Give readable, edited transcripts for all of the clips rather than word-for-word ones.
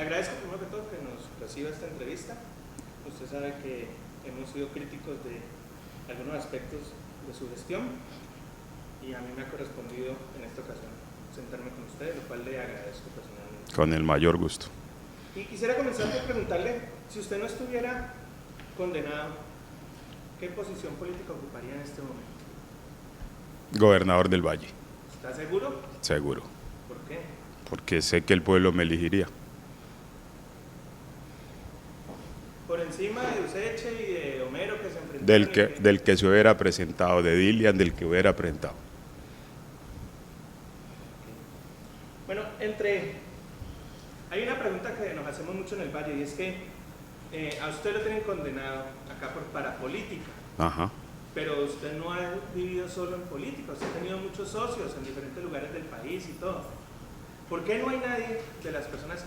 Le agradezco primero que todo que nos reciba esta entrevista. Usted sabe que hemos sido críticos de algunos aspectos de su gestión y a mí me ha correspondido en esta ocasión sentarme con usted, lo cual le agradezco personalmente. Con el mayor gusto. Y quisiera comenzar por preguntarle, si usted no estuviera condenado, ¿qué posición política ocuparía en este momento? Gobernador del Valle. ¿Está seguro? Seguro. ¿Por qué? Porque sé que el pueblo me elegiría. Por encima de Useche y de Homero que se enfrentaron. Del que se hubiera presentado, de Dilian, del que hubiera presentado. Bueno, hay una pregunta que nos hacemos mucho en el Valle y es que a usted lo tienen condenado acá por parapolítica. Ajá. Pero usted no ha vivido solo en política, usted ha tenido muchos socios en diferentes lugares del país y todo. ¿Por qué no hay nadie de las personas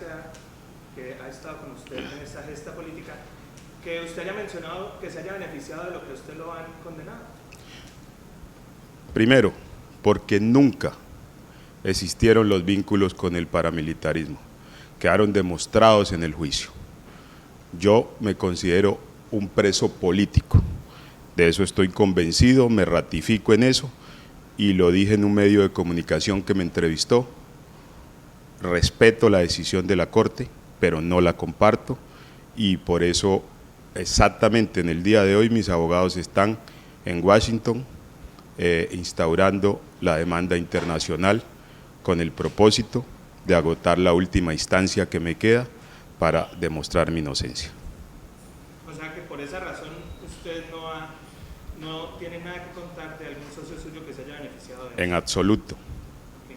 que ha estado con usted en esa gesta política que usted haya mencionado que se haya beneficiado de lo que usted lo han condenado? Primero, porque nunca existieron los vínculos con el paramilitarismo, quedaron demostrados en el juicio. Yo me considero un preso político, de eso estoy convencido, me ratifico en eso y lo dije en un medio de comunicación que me entrevistó. Respeto la decisión de la Corte, pero no la comparto y por eso exactamente en el día de hoy mis abogados están en Washington instaurando la demanda internacional con el propósito de agotar la última instancia que me queda para demostrar mi inocencia. O sea que por esa razón usted no tiene nada que contar de algún socio suyo que se haya beneficiado de eso. En absoluto. Okay.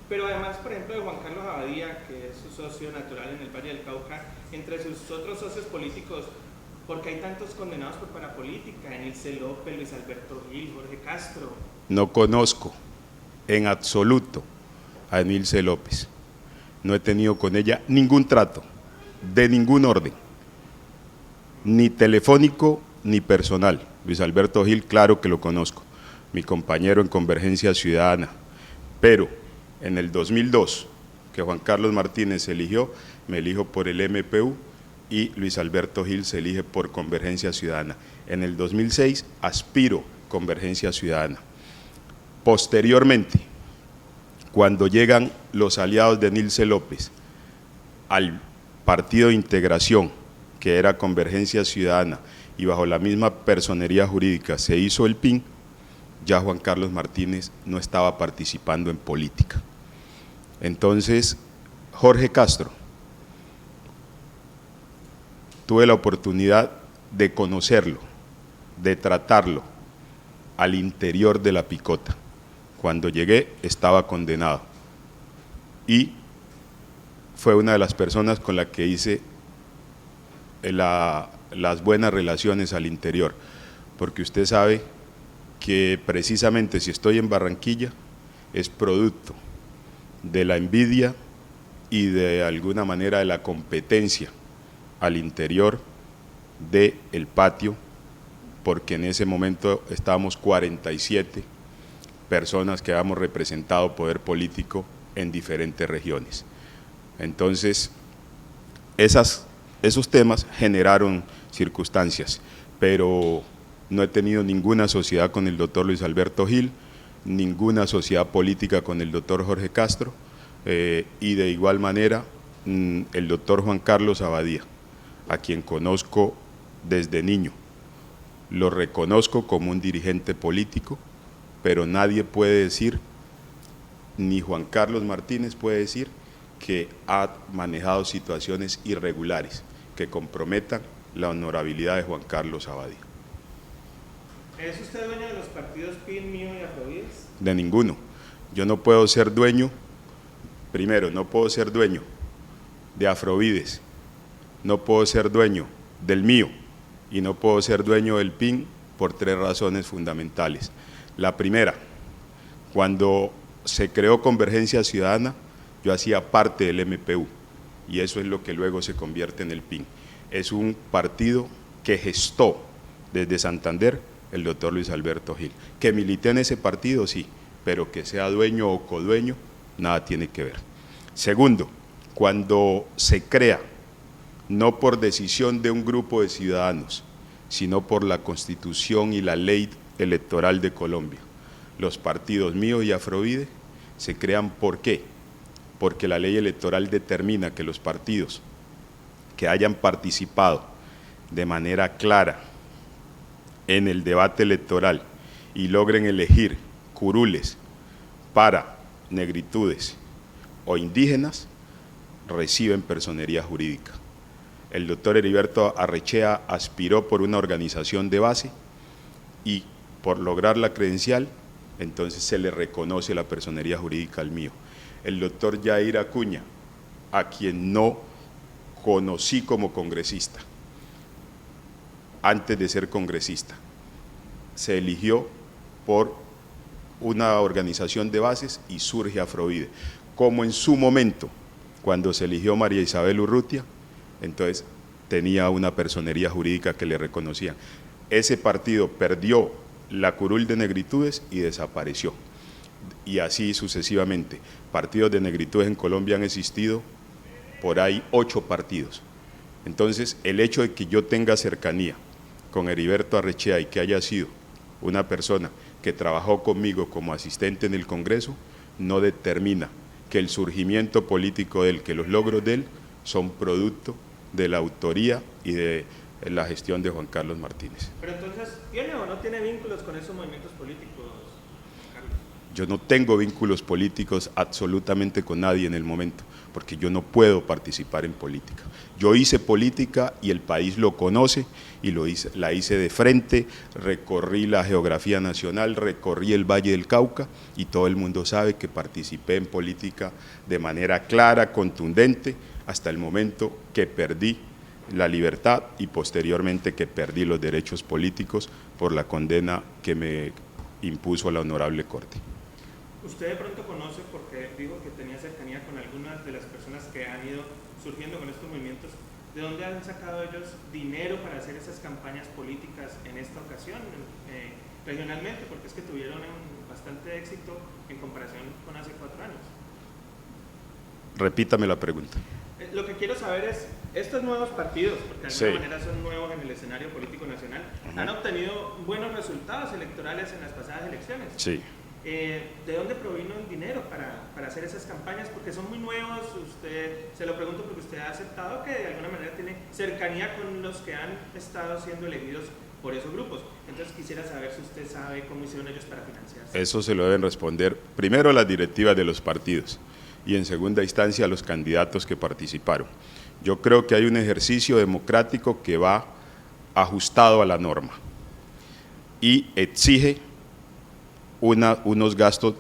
Pero además, por ejemplo, de Juan Carlos Abadía, que es su socio natural en el Valle del Cauca, entre sus otros socios políticos, ¿por qué hay tantos condenados por parapolítica? Enilce López, Luis Alberto Gil, Jorge Castro. No conozco en absoluto a Enilce López. No he tenido con ella ningún trato, de ningún orden, ni telefónico ni personal. Luis Alberto Gil, claro que lo conozco, mi compañero en Convergencia Ciudadana, pero en el 2002, que Juan Carlos Martínez se eligió, me elijo por el MPU y Luis Alberto Gil se elige por Convergencia Ciudadana. En el 2006 aspiro Convergencia Ciudadana. Posteriormente, cuando llegan los aliados de Enilce López al Partido de Integración, que era Convergencia Ciudadana, y bajo la misma personería jurídica se hizo el PIN, ya Juan Carlos Martínez no estaba participando en política. Entonces, Jorge Castro, tuve la oportunidad de conocerlo, de tratarlo al interior de la picota. Cuando llegué estaba condenado y fue una de las personas con la que hice las buenas relaciones al interior, porque usted sabe que precisamente si estoy en Barranquilla es producto de la envidia y de alguna manera de la competencia al interior del patio, porque en ese momento estábamos 47 personas que habíamos representado poder político en diferentes regiones. Entonces, esos temas generaron circunstancias, pero no he tenido ninguna sociedad con el doctor Luis Alberto Gil, ninguna sociedad política con el doctor Jorge Castro y de igual manera el doctor Juan Carlos Abadía, a quien conozco desde niño. Lo reconozco como un dirigente político, pero nadie puede decir, ni Juan Carlos Martínez puede decir, que ha manejado situaciones irregulares que comprometan la honorabilidad de Juan Carlos Abadía. ¿Es usted dueño de los partidos PIN, MIO y Afrovides? De ninguno. Yo no puedo ser dueño, primero, no puedo ser dueño de Afrovides, no puedo ser dueño del MIO y no puedo ser dueño del PIN por 3 razones fundamentales. La primera, cuando se creó Convergencia Ciudadana, yo hacía parte del MPU y eso es lo que luego se convierte en el PIN. Es un partido que gestó desde Santander el doctor Luis Alberto Gil. Que milité en ese partido, sí, pero que sea dueño o codueño, nada tiene que ver. Segundo, cuando se crea, no por decisión de un grupo de ciudadanos, sino por la Constitución y la ley electoral de Colombia, los partidos Mío y Afrovide se crean. ¿Por qué? Porque la ley electoral determina que los partidos que hayan participado de manera clara en el debate electoral y logren elegir curules para negritudes o indígenas, reciben personería jurídica. El doctor Heriberto Arrechea aspiró por una organización de base y por lograr la credencial, entonces se le reconoce la personería jurídica al Mío. El doctor Yair Acuña, a quien no conocí como congresista, antes de ser congresista, se eligió por una organización de bases y surge Afrovide. Como en su momento, cuando se eligió María Isabel Urrutia, entonces tenía una personería jurídica que le reconocían. Ese partido perdió la curul de negritudes y desapareció. Y así sucesivamente. Partidos de negritudes en Colombia han existido por ahí 8 partidos. Entonces, el hecho de que yo tenga cercanía con Heriberto Arrechea y que haya sido una persona que trabajó conmigo como asistente en el Congreso, no determina que el surgimiento político de él, que los logros de él, son producto de la autoría y de la gestión de Juan Carlos Martínez. Pero entonces, ¿tiene o no tiene vínculos con esos movimientos políticos, Carlos? Yo no tengo vínculos políticos absolutamente con nadie en el momento, porque yo no puedo participar en política. Yo hice política y el país lo conoce y la hice de frente, recorrí la geografía nacional, recorrí el Valle del Cauca y todo el mundo sabe que participé en política de manera clara, contundente, hasta el momento que perdí la libertad y posteriormente que perdí los derechos políticos por la condena que me impuso la Honorable Corte. Usted de pronto conoce, porque dijo que tenía cercanía con algunas de las personas que han ido surgiendo con estos movimientos, ¿de dónde han sacado ellos dinero para hacer esas campañas políticas en esta ocasión, regionalmente? Porque es que tuvieron bastante éxito en comparación con hace 4 años. Repítame la pregunta. Lo que quiero saber es, estos nuevos partidos, porque de alguna manera son nuevos en el escenario político nacional, han obtenido buenos resultados electorales en las pasadas elecciones. Sí. ¿De dónde provino el dinero para hacer esas campañas? Porque son muy nuevos, se lo pregunto porque usted ha aceptado que de alguna manera tiene cercanía con los que han estado siendo elegidos por esos grupos. Entonces quisiera saber si usted sabe cómo hicieron ellos para financiarse. Eso se lo deben responder primero las directivas de los partidos y en segunda instancia a los candidatos que participaron. Yo creo que hay un ejercicio democrático que va ajustado a la norma y exige unos gastos,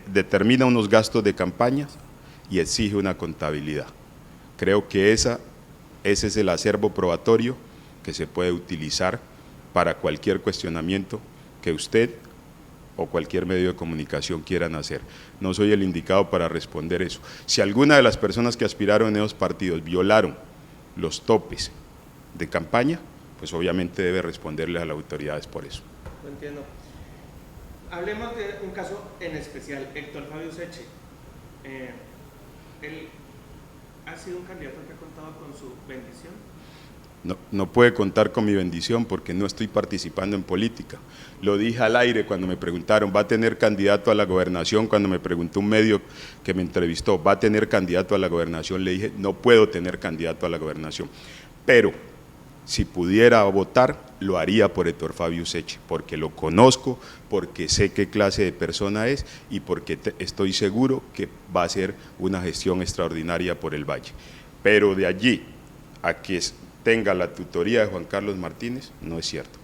determina unos gastos de campañas y exige una contabilidad. Creo que ese es el acervo probatorio que se puede utilizar para cualquier cuestionamiento que usted o cualquier medio de comunicación quieran hacer. No soy el indicado para responder eso. Si alguna de las personas que aspiraron en esos partidos violaron los topes de campaña, pues obviamente debe responderles a las autoridades por eso. Lo entiendo. Hablemos de un caso en especial, Héctor Fabio Seche. Él ha sido un candidato que ha contado con su bendición. No puede contar con mi bendición porque no estoy participando en política. Lo dije al aire cuando me preguntaron, ¿va a tener candidato a la gobernación? Cuando me preguntó un medio que me entrevistó, ¿va a tener candidato a la gobernación? Le dije, no puedo tener candidato a la gobernación. Pero si pudiera votar, lo haría por Héctor Fabio Seche, porque lo conozco, porque sé qué clase de persona es y porque estoy seguro que va a ser una gestión extraordinaria por el Valle. Pero de allí a que tenga la tutoría de Juan Carlos Martínez, no es cierto.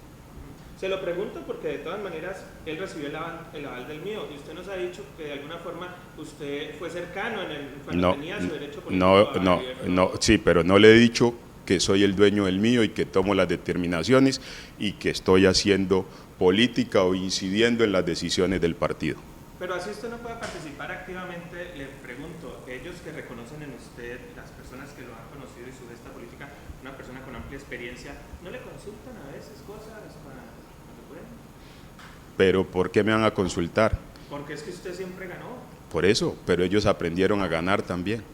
Se lo pregunto porque de todas maneras él recibió el aval del Mío y usted nos ha dicho que de alguna forma usted fue cercano cuando tenía su derecho político. Sí, pero no le he dicho que soy el dueño del Mío y que tomo las determinaciones y que estoy haciendo política o incidiendo en las decisiones del partido. Pero así usted no puede participar activamente, le pregunto, ellos que reconocen en usted, las personas que lo han conocido y su gesta política, una persona con amplia experiencia, ¿no le consultan a veces cosas para que pueden? Pero ¿por qué me van a consultar? Porque es que usted siempre ganó. Por eso, pero ellos aprendieron a ganar también.